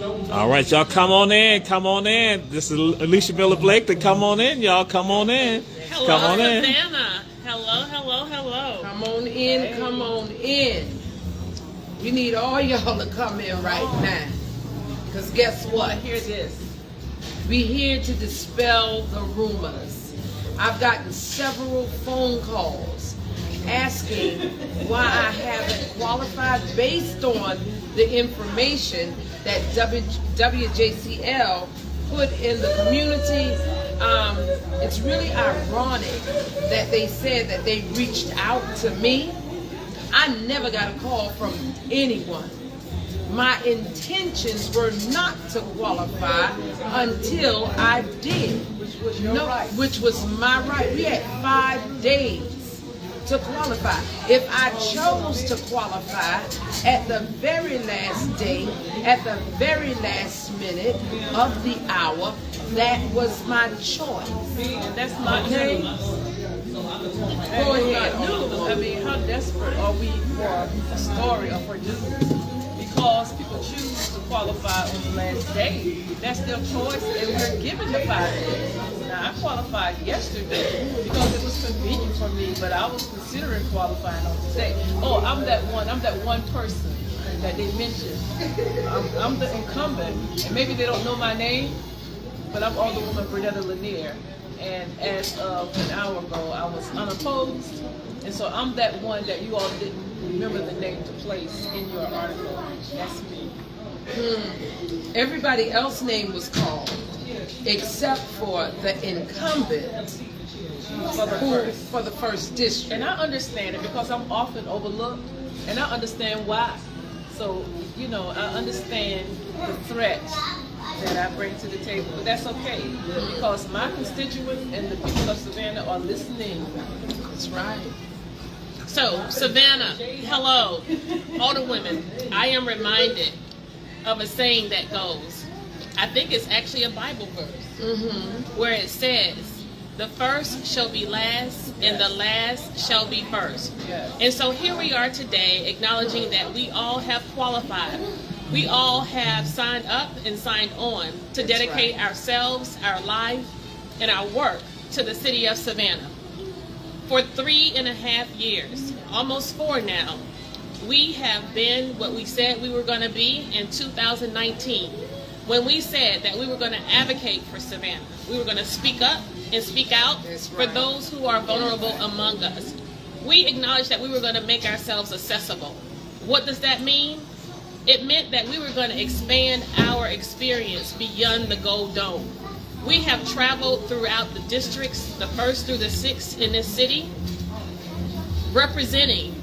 All right, y'all, come on in. Come on in. This is Alicia Miller Blakely. Come on in, y'all. Come on in. Hello, come on Savannah. Hello, hello, hello. Come on in, come on in. We need all y'all to come in right now. Because guess what? Hear this. We're here to dispel the rumors. I've gotten several phone calls asking why I haven't qualified based on the information that WJCL put in the community. It's really ironic that they said that they reached out to me. I never got a call from anyone. My intentions were not to qualify until I did. Which was my right. We had 5 days to qualify. If I chose to qualify at the very last day, at the very last minute of the hour, that was my choice. And that's not Okay? Go ahead. I mean, how desperate are we for a story or for news? Because people choose to qualify on the last day. That's their choice, and we're given the 5 days. Now, I qualified yesterday because it was convenient for me, but I was considering qualifying on today. Oh, I'm that one person that they mentioned. I'm the incumbent, and maybe they don't know my name, but I'm Alderwoman Bernetta Lanier. And as of an hour ago, I was unopposed, and so I'm that one that you all didn't remember the name to place in your article. That's me. Everybody else's name was called, except for the incumbent for the first district. And I understand it because I'm often overlooked, and I understand why. So, you know, I understand the threat that I bring to the table, but that's okay because my constituents and the people of Savannah are listening. That's right. So, Savannah, hello, Alderwomen. I am reminded of a saying that goes, I think it's actually a Bible verse, where it says, the first shall be last, and the last shall be first. Yes. And so here we are today, acknowledging that we all have qualified. We all have signed up and signed on to dedicate ourselves, our life, and our work to the city of Savannah. For 3.5 years, almost 4 now, we have been what we said we were going to be in 2019. When we said that we were going to advocate for Savannah, we were going to speak up and speak out for those who are vulnerable among us. We acknowledged that we were going to make ourselves accessible. What does that mean? It meant that we were going to expand our experience beyond the Gold Dome. We have traveled throughout the districts, the 1st through the 6th in this city, representing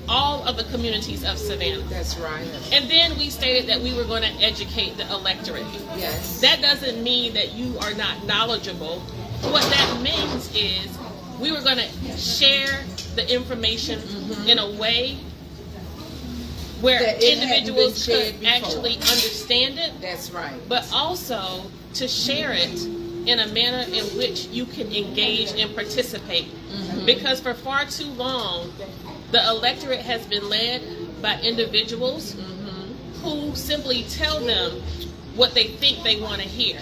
all of the communities of Savannah. That's right. And then we stated that we were going to educate the electorate. Yes. That doesn't mean that you are not knowledgeable. What that means is we were going to share the information in a way where individuals could actually understand it. That's right. But also to share it in a manner in which you can engage and participate. Because for far too long, the electorate has been led by individuals who simply tell them what they think they want to hear.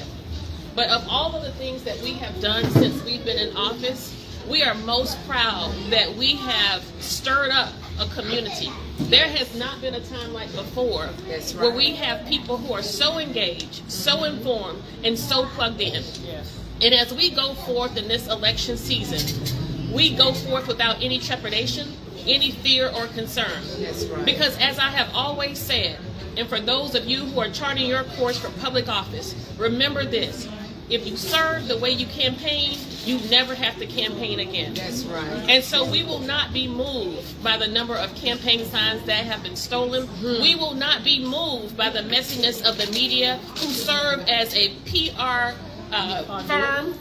But of all of the things that we have done since we've been in office, we are most proud that we have stirred up a community. There has not been a time like before where we have people who are so engaged, so informed, and so plugged in. And as we go forth in this election season, we go forth without any trepidation, any fear or concern. That's right. Because as I have always said, and for those of you who are charting your course for public office, remember this. If you serve the way you campaign, you never have to campaign again. That's right. And so we will not be moved by the number of campaign signs that have been stolen. We will not be moved by the messiness of the media who serve as a PR firm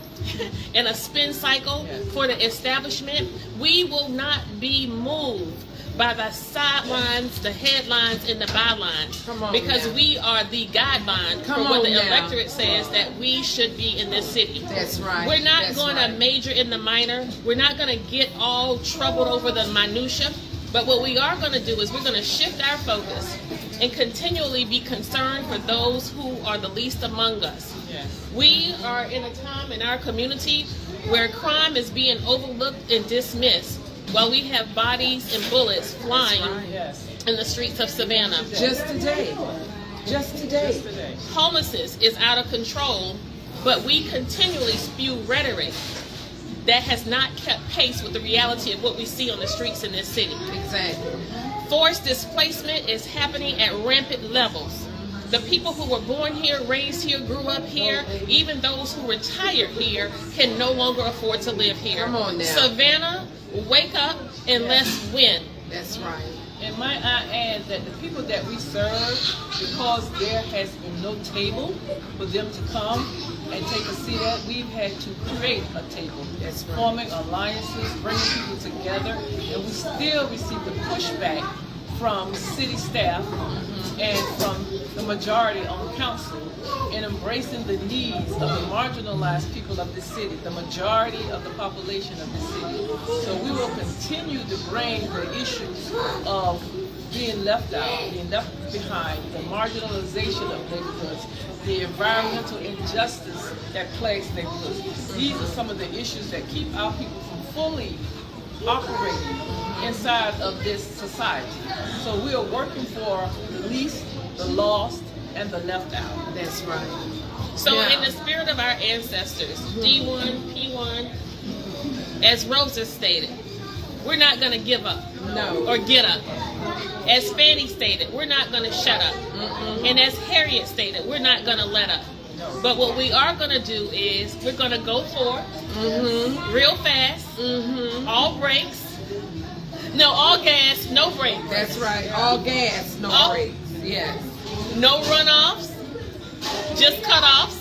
and a spin cycle for the establishment. We will not be moved by the sidelines, the headlines, and the bylines, because we are the guideline for what the electorate says that we should be in this city. That's right. We're not going to major in the minor. We're not going to get all troubled over the minutia. But what we are going to do is we're going to shift our focus and continually be concerned for those who are the least among us. We are in a time in our community where crime is being overlooked and dismissed, while we have bodies and bullets flying in the streets of Savannah. Just today. Homelessness is out of control, but we continually spew rhetoric that has not kept pace with the reality of what we see on the streets in this city. Exactly. Forced displacement is happening at rampant levels. The people who were born here, raised here, grew up here, even those who retired here, can no longer afford to live here. Come on now. Savannah, wake up and let's win. That's right. And might I add that the people that we serve, because there has been no table for them to come and take a seat at, we've had to create a table. That's right. Forming alliances, bringing people together, and we still receive the pushback from city staff and from the majority on council in embracing the needs of the marginalized people of the city, the majority of the population of the city. So we will continue to bring the issues of being left out, being left behind, the marginalization of neighborhoods, the environmental injustice that plagues neighborhoods. These are some of the issues that keep our people from fully operating inside of this society. So we are working for the least, the lost, and the left out. That's right. So Yeah. in the spirit of our ancestors, D1, P1, as Rosa stated, we're not going to give up No. or get up. As Fanny stated, we're not going to shut up. And as Harriet stated, we're not going to let up. But what we are going to do is we're going to go forward real fast, all brakes. No, all gas, no brakes. That's right. All gas, no Oh. brakes. Yes. No runoffs, just cutoffs.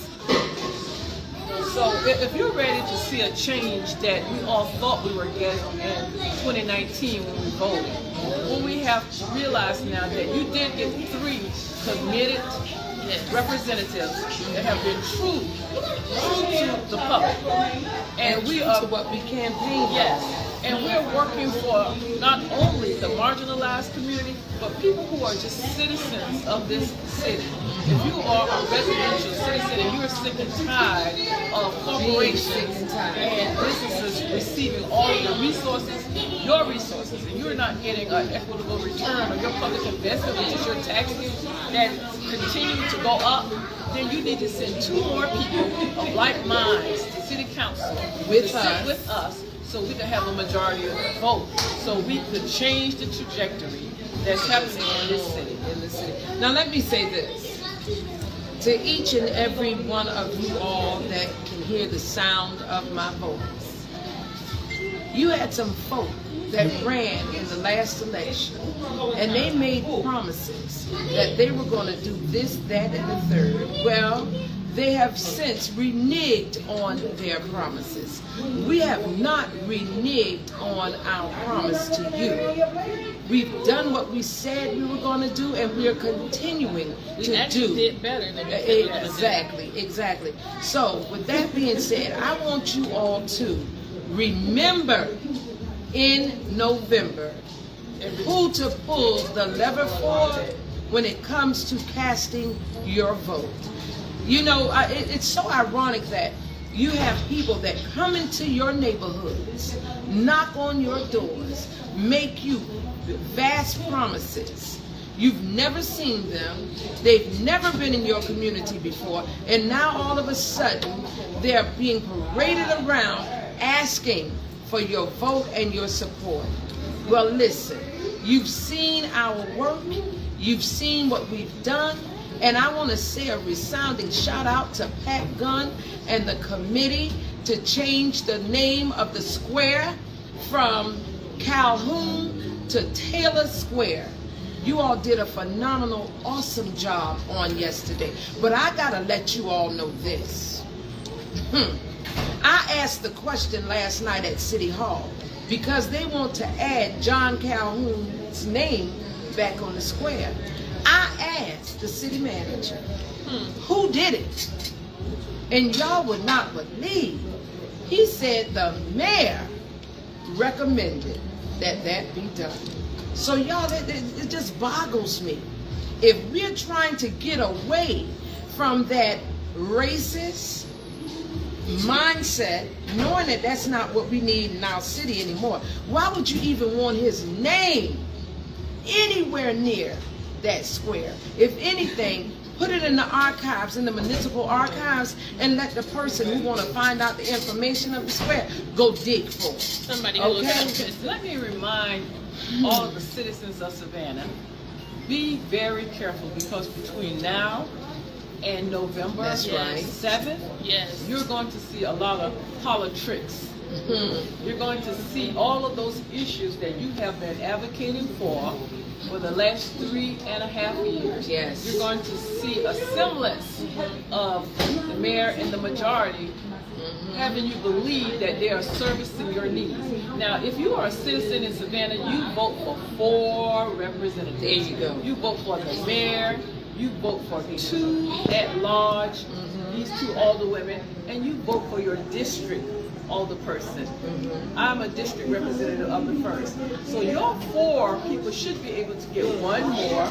So if you're ready to see a change that we all thought we were getting in 2019 when we voted, well, we have to realize now that you did get 3 committed representatives that have been true to the public. And we to are, what we campaigned. yes, and we're working for not only the marginalized community, but people who are just citizens of this city. If you are a residential citizen and you're sick and tired of corporations and businesses receiving all of the resources, your resources, and you're not getting an equitable return on your public investment, which is your taxes that continue to go up, then you need to send 2 more people of like minds to city council With to us. sit with us so we can have a majority vote, so we could change the trajectory that's happening in this city. Now let me say this. To each and every one of you all that can hear the sound of my voice, you had some folk that ran in the last election, and they made promises that they were going to do this, that, and the third. Well, they have since reneged on their promises. We have not reneged on our promise to you. We've done what we said we were going to do, and we are continuing We to actually do. did better than we said we were gonna do. Exactly. So, with that being said, I want you all to remember in November who to pull the lever for when it comes to casting your vote. You know, it's so ironic that you have people that come into your neighborhoods, knock on your doors, make you vast promises. You've never seen them. They've never been in your community before. And now all of a sudden, they're being paraded around asking for your vote and your support. Well, listen, you've seen our work. You've seen what we've done. And I want to say a resounding shout out to Pat Gunn and the committee to change the name of the square from Calhoun to Taylor Square. You all did a phenomenal, awesome job on yesterday. But I got to let you all know this. I asked the question last night at City Hall because they want to add John Calhoun's name back on the square. I asked the city manager, who did it? And y'all would not believe. He said the mayor recommended that that be done. So y'all, it just boggles me. if we're trying to get away from that racist mindset, knowing that that's not what we need in our city anymore, why would you even want his name anywhere near that square? If anything, put it in the archives, in the municipal archives, and let the person who want to find out the information of the square go dig for it. Somebody will look Okay. at it. Let me remind all of the citizens of Savannah, be very careful, because between now and November That's right. 7th, Yes. you're going to see a lot of politics. You're going to see all of those issues that you have been advocating for the last 3.5 years. Yes. You're going to see a semblance of the mayor and the majority having you believe that they are servicing your needs. Now, if you are a citizen in Savannah, you vote for 4 representatives. There you go. You vote for the mayor, you vote for 2 at-large, these 2 alderwomen, and you vote for your district alderperson. I'm a district representative of the 1st. So your 4 people should be able to get 1 more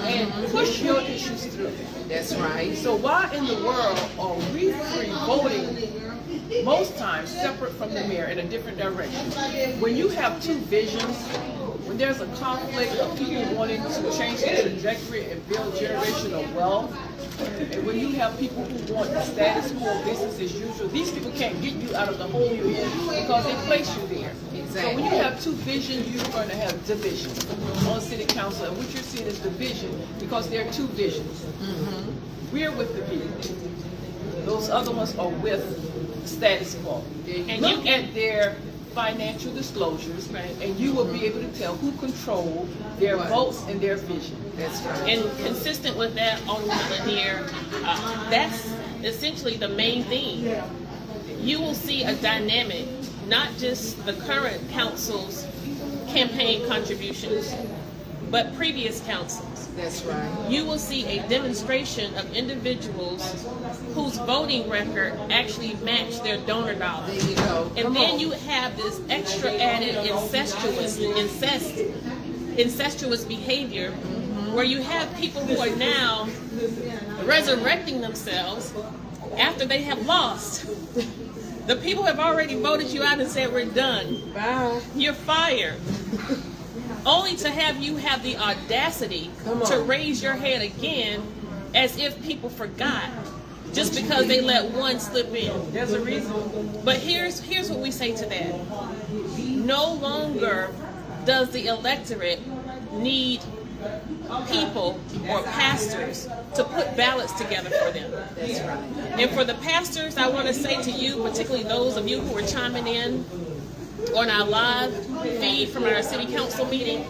and push your issues through. That's right. So why in the world are we free voting most times separate from the mayor in a different direction? When you have 2 visions, when there's a conflict of people wanting to change the trajectory and build generational wealth, and when you have people who want the status quo, business as usual, these people can't get you out of the hole you're in because they place you there. So when you have 2 visions, you're going to have division on city council, and what you're seeing is division because there are 2 visions. We're with the people. Those other ones are with the status quo. And look at their financial disclosures, and you will be able to tell who controlled their votes and their vision. That's right. And consistent with that, Alderwoman Lanier, that's essentially the main theme. You will see a dynamic, not just the current council's campaign contributions, but previous councils. That's right. You will see a demonstration of individuals whose voting record actually matched their donor dollars. There you go. And then you have this extra added incestuous behavior where you have people who are now resurrecting themselves after they have lost. The people have already voted you out and said, we're done. Bye. You're fired. Only to have you have the audacity to raise your head again as if people forgot just because they let one slip in. There's a reason. But here's what we say to that. No longer does the electorate need people or pastors to put ballots together for them. That's right. And for the pastors, I want to say to you, particularly those of you who are chiming in on our live feed from our city council meeting,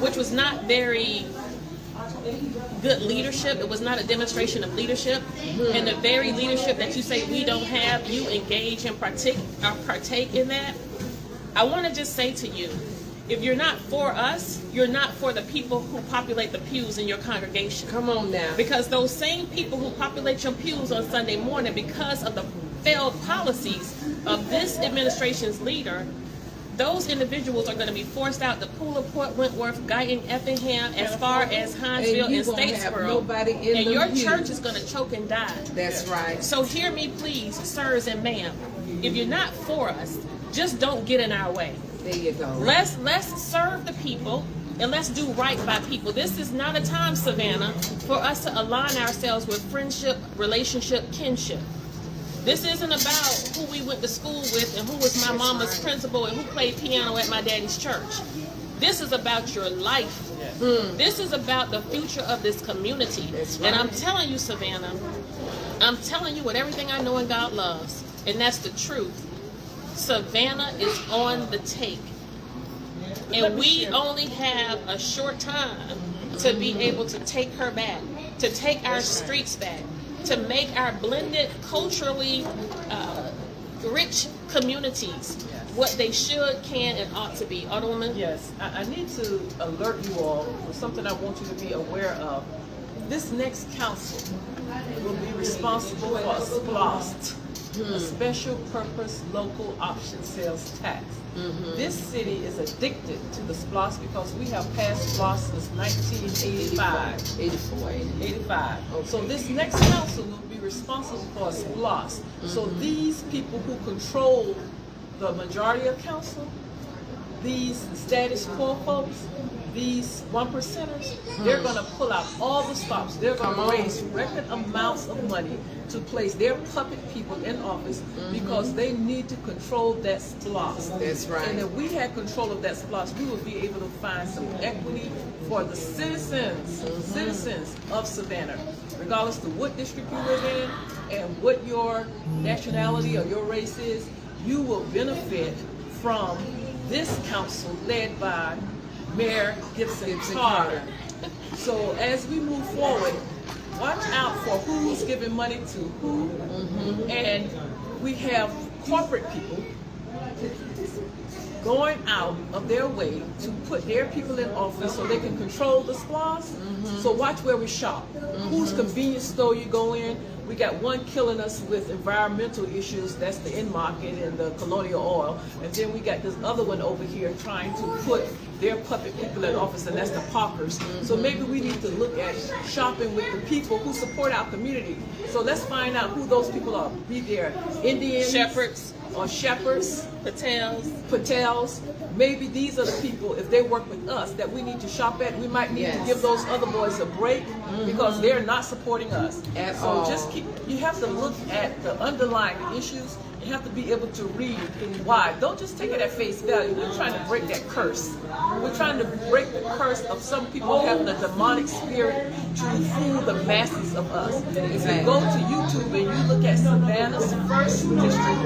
which was not very good leadership. It was not a demonstration of leadership. And the very leadership that you say we don't have, you engage and partake in that. I want to just say to you, if you're not for us, you're not for the people who populate the pews in your congregation. Come on now. Because those same people who populate your pews on Sunday morning, because of the failed policies of this administration's leader, those individuals are going to be forced out to Port Wentworth, Guyton, Effingham, as far as Hinesville and Statesboro. And your church is going to choke and die. That's right. So hear me please, sirs and ma'am. If you're not for us, just don't get in our way. There you go. Let's serve the people and let's do right by people. This is not a time, Savannah, for us to align ourselves with friendship, relationship, kinship. This isn't about who we went to school with and who was my mama's principal and who played piano at my daddy's church. This is about your life. This is about the future of this community. And I'm telling you, Savannah, I'm telling you with everything I know and God loves, and that's the truth. Savannah is on the take. And we only have a short time to be able to take her back, to take our streets back, to make our blended, culturally rich communities what they should, can, and ought to be. Alderwoman? Yes, I need to alert you all with something I want you to be aware of. This next council will be responsible for a SPLOST a special purpose local option sales tax. This city is addicted to the SPLOST because we have passed SPLOST since 1985. 85. Okay. So this next council will be responsible for a SPLOST. So these people who control the majority of council, these status quo folks, these 1%ers, they're going to pull out all the stops. They're going to raise record amounts of money to place their puppet people in office because they need to control that SPLOST. That's right. And if we had control of that SPLOST, we would be able to find some equity for the citizens of Savannah, regardless of what district you live in and what your nationality or your race is. You will benefit from this council led by Mayor Gibson-Carter. So as we move forward, watch out for who's giving money to who. And we have corporate people going out of their way to put their people in office so they can control the SPLOST. So watch where we shop. Whose convenience store you go in. We got one killing us with environmental issues, that's the in market and the colonial oil. And then we got this other one over here trying to put their puppet people in office, and that's the Parkers. So maybe we need to look at shopping with the people who support our community. So let's find out who those people are. Be there Indians, Shepherds, or shepherds, Patels. Maybe these are the people, if they work with us, that we need to shop at. We might need to give those other boys a break because they're not supporting us. At so all. just you have to look at the underlying issues. You have to be able to read why. Don't just take it at face value. We're trying to break that curse. We're trying to break the curse of some people having a demonic spirit to fool the masses of us. If you go to YouTube and you look at Savannah's first district,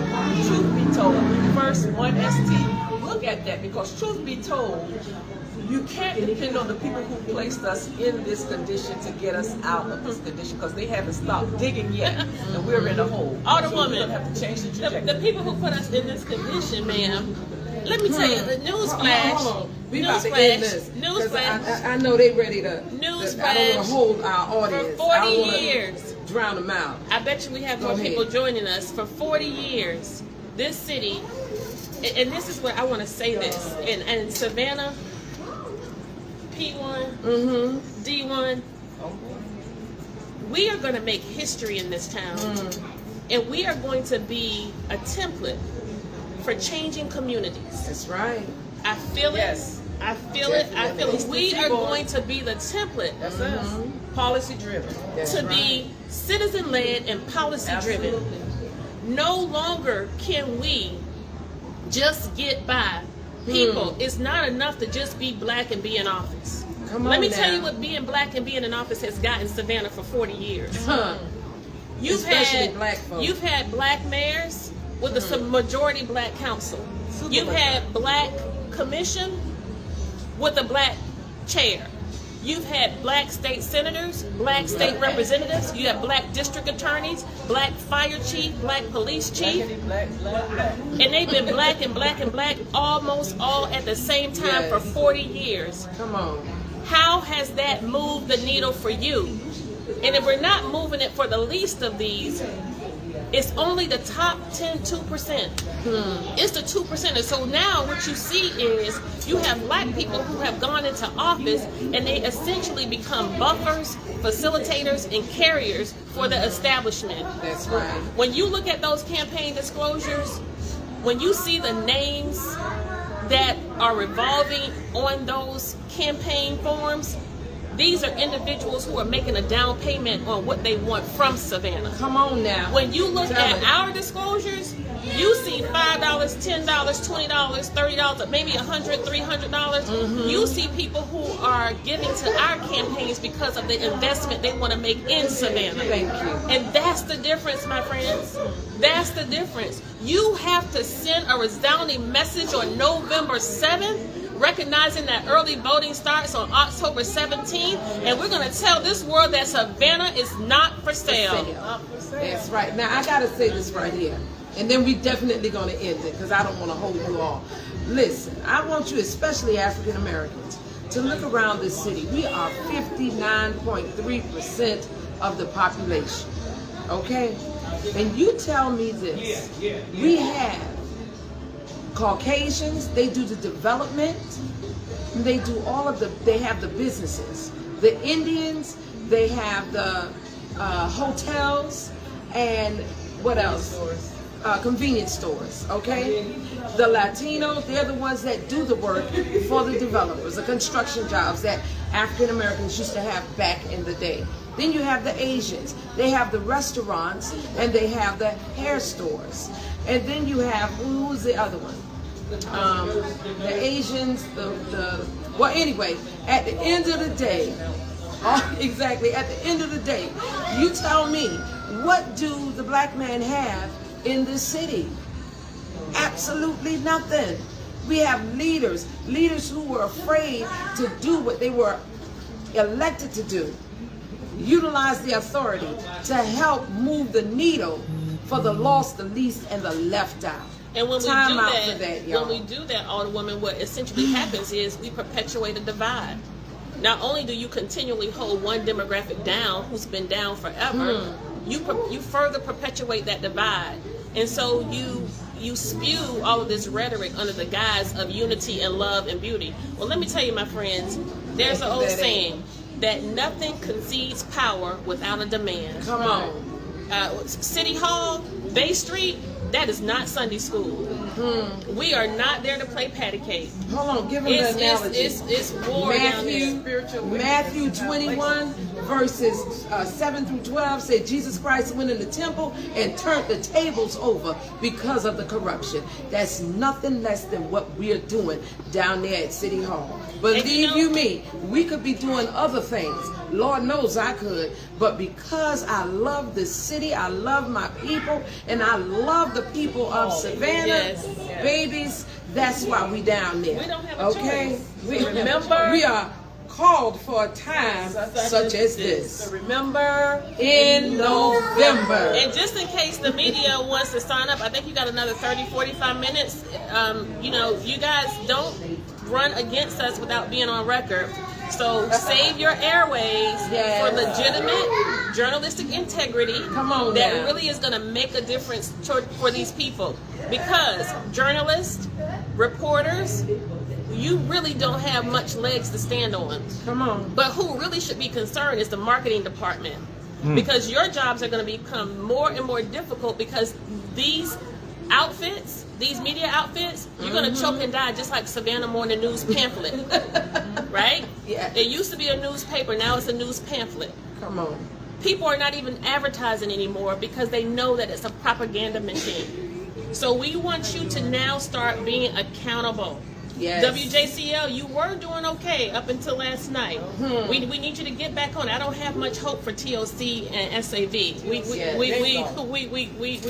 truth be told, first 1ST, look at that, because truth be told, you can't depend on the people who placed us in this condition to get us out of this condition, because they haven't stopped digging yet, and we're in a hole. Alderwoman, so we're going to have to change the trajectory. the people who put us in this condition, ma'am, let me tell you, the newsflash. We about to end this. Newsflash. I know they ready to. Newsflash. I don't want to hold our audience. For 40 I don't wanna years. Drown them out. I bet you we have more people joining us. For 40 years, this city, and this is where I want to say this, and Savannah, P1, D1, we are going to make history in this town, and we are going to be a template for changing communities. That's right. I feel it. I feel it. I feel it. We are going to be the template. That's us. Policy driven. To be citizen-led and policy-driven. Absolutely. No longer can we just get by. People, it's not enough to just be black and be in office. Let me tell you what being black and being in office has gotten Savannah for 40 years. You've had black mayors with a majority black council. You've had black commission with a black chair. You've had black state senators, black state representatives. You have black district attorneys, black fire chief, black police chief. And they've been black and black and black almost all at the same time for 40 years. Come on. How has that moved the needle for you? And if we're not moving it for the least of these, it's only the top 2%. It's the 2%. And so now what you see is you have black people who have gone into office and they essentially become buffers, facilitators, and carriers for the establishment. That's right. When you look at those campaign disclosures, when you see the names that are revolving on those campaign forms, these are individuals who are making a down payment on what they want from Savannah. Come on now. When you look at our disclosures, you see $5, $10, $20, $30, maybe $100, $300. You see people who are giving to our campaigns because of the investment they want to make in Savannah. Thank you. And that's the difference, my friends. That's the difference. You have to send a resounding message on November 7th, recognizing that early voting starts on October 17th, and we're going to tell this world that Savannah is not for sale. That's right. Now, I got to say this right here, and then we definitely going to end it, because I don't want to hold you all. Listen, I want you, especially African Americans, to look around this city. We are 59.3% of the population, okay? And you tell me this. We have Caucasians, they do the development, they do all of they have the businesses. The Indians, they have the hotels, and what else? Convenience stores, okay? The Latinos, they're the ones that do the work for the developers, the construction jobs that African Americans used to have back in the day. Then you have the Asians. They have the restaurants and they have the hair stores. And then you have, who's the other one? The Asians, well, anyway, at the end of the day, exactly, at the end of the day, you tell me, what do the black man have in this city? Absolutely nothing. We have leaders who were afraid to do what they were elected to do. Utilize the authority to help move the needle for the lost, the least, and the left out. And when Time we out do for that, y'all. when we do that, Alderwoman, what essentially happens is we perpetuate a divide. Not only do you continually hold one demographic down who's been down forever, you further perpetuate that divide. And so you spew all of this rhetoric under the guise of unity and love and beauty. Well, let me tell you, my friends, there's an old saying that nothing concedes power without a demand. Come on. City Hall, Bay Street, that is not Sunday school. We are not there to play patty cake. Hold on, give him the analogy. It's war down there. Matthew 21 verses 7 through 12 said Jesus Christ went in the temple and turned the tables over because of the corruption. That's nothing less than what we're doing down there at City Hall. Believe you me, we could be doing other things. Lord knows I could. But because I love this city, I love my people, and I love the people of Savannah, babies, that's why we down there. We don't have a choice. Remember, we are called for a time such as this. So remember, in November. And just in case the media wants to sign up, I think you got another 30, 45 minutes. You know, you guys don't run against us without being on record. So save your airways for legitimate journalistic integrity. Come on that now. really is going to make a difference for these people. Because journalists, reporters, you really don't have much legs to stand on. Come on. But who really should be concerned is the marketing department. Because your jobs are going to become more and more difficult because these outfits, these media outfits, you're going to choke and die just like Savannah Morning News pamphlet. Right? Yeah. It used to be a newspaper, now it's a news pamphlet. Come on. People are not even advertising anymore because they know that it's a propaganda machine. So we want you to now start being accountable. Yes. WJCL, you were doing okay up until last night. We need you to get back on. I don't have much hope for TOC and SAV. We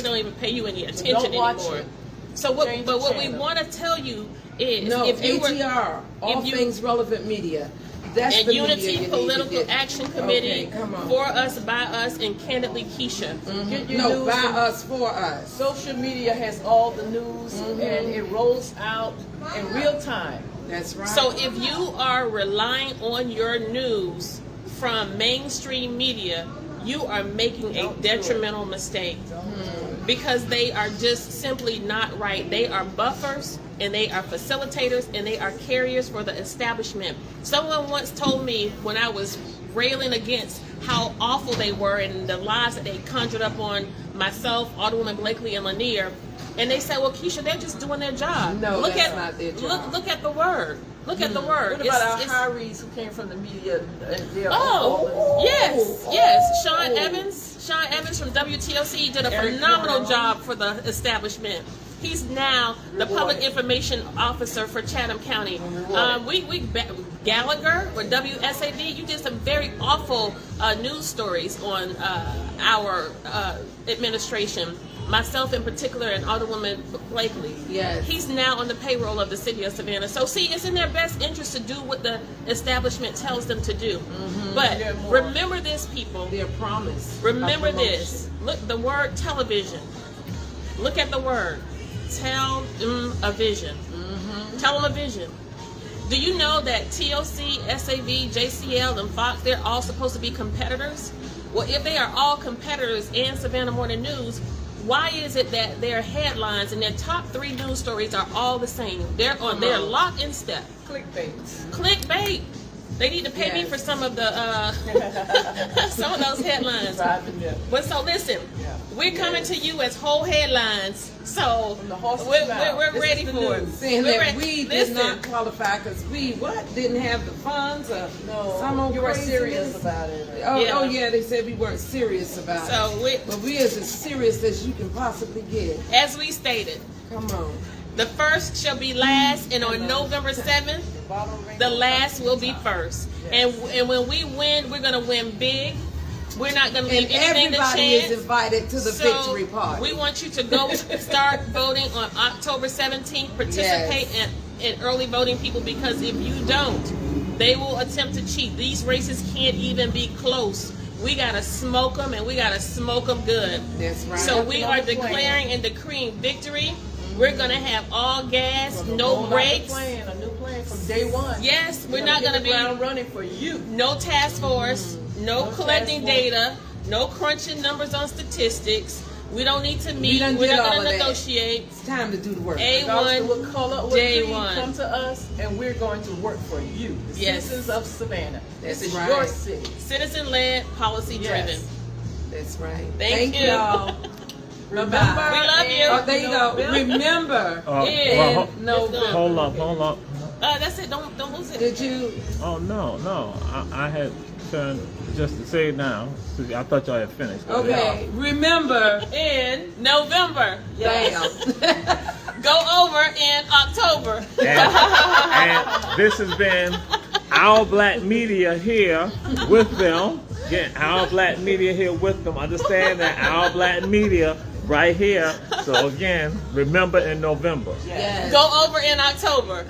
don't even pay you any attention anymore. So what we want to tell you is if you ATR, all things relevant media. That's and the Unity Political Action Committee, for us, by us, and Candidly Kesha. Get your news by from us, for us. Social media has all the news and it rolls out in real time. That's right. So if you are relying on your news from mainstream media, you are making a detrimental mistake because they are just simply not right. They are buffers and they are facilitators and they are carriers for the establishment. Someone once told me when I was railing against how awful they were and the lies that they conjured up on myself, Alderwoman Blakely, and Lanier, and they said, well, Kesha, they're just doing their job. No, that's not their job. Look at the word. Look at the word. What about our hirees who came from the media? Yes. Sean Evans from WTOC did a phenomenal job for the establishment. He's now the public information officer for Chatham County. Gallagher or WSAV, you did some very awful news stories on our administration. Myself in particular and Alderwoman Blakely. Yes. He's now on the payroll of the city of Savannah. So see, it's in their best interest to do what the establishment tells them to do. But remember this, people. Their promise. Remember this. Look, the word television. Look at the word. Tell them a vision. Tell them a vision. Do you know that TOC, SAV, JCL, and Fox, they're all supposed to be competitors? Well, if they are all competitors in Savannah Morning News, why is it that their headlines and their top 3 news stories are all the same? They're lock in step. Clickbait. Clickbait. They need to pay me for some of the some of those headlines. But so listen, we're coming to you as whole headlines. So From the horse's we're mouth. This ready is the for it. news. Saying We're that ready- we did listen. not qualify because we didn't have the funds or some old you were craziness. serious about it. Oh yeah, they said we weren't serious about it. So But we is as serious as you can possibly get. as we stated, Come on. the first shall be last, and on November 7th, the last will be first. And when we win, we're gonna win big. We're not gonna leave And anything to everybody chance. is invited to the So, victory party. we want you to go start voting on October 17th. Participate in early voting, people, because if you don't, they will attempt to cheat. These races can't even be close. We gotta smoke them, and we gotta smoke them good. That's right. So we are Another plan. declaring and decreeing victory. We're gonna have all gas, no Roll out the brakes. plan, a new plan from day one. Yes, we're We're not gonna gonna hit the be ground running for you. no task force, no No collecting task force. data, no crunching numbers on statistics. We don't need to meet. done We're did not all going of to that. negotiate. It's time to do the work. A1, Regardless of what color or day creed, one. come to us and we're going to work for you, the Yes. citizens of Savannah. That's This is right. your city. Citizen-led, policy-driven. Yes. That's right. Thank you. y'all. Remember, We love you. Oh, there you go. Remember. Yeah. No. Hold up. That's it. Don't lose it. Did you? Oh no. I had turned just to say it now. I thought y'all had finished. Okay. Remember. In November. Damn. Go over in October. And this has been Our Black Media here with them. Getting Our Black Media here with them. Understand that Our Black Media right here. So again, remember in November. Yes. Go over in October.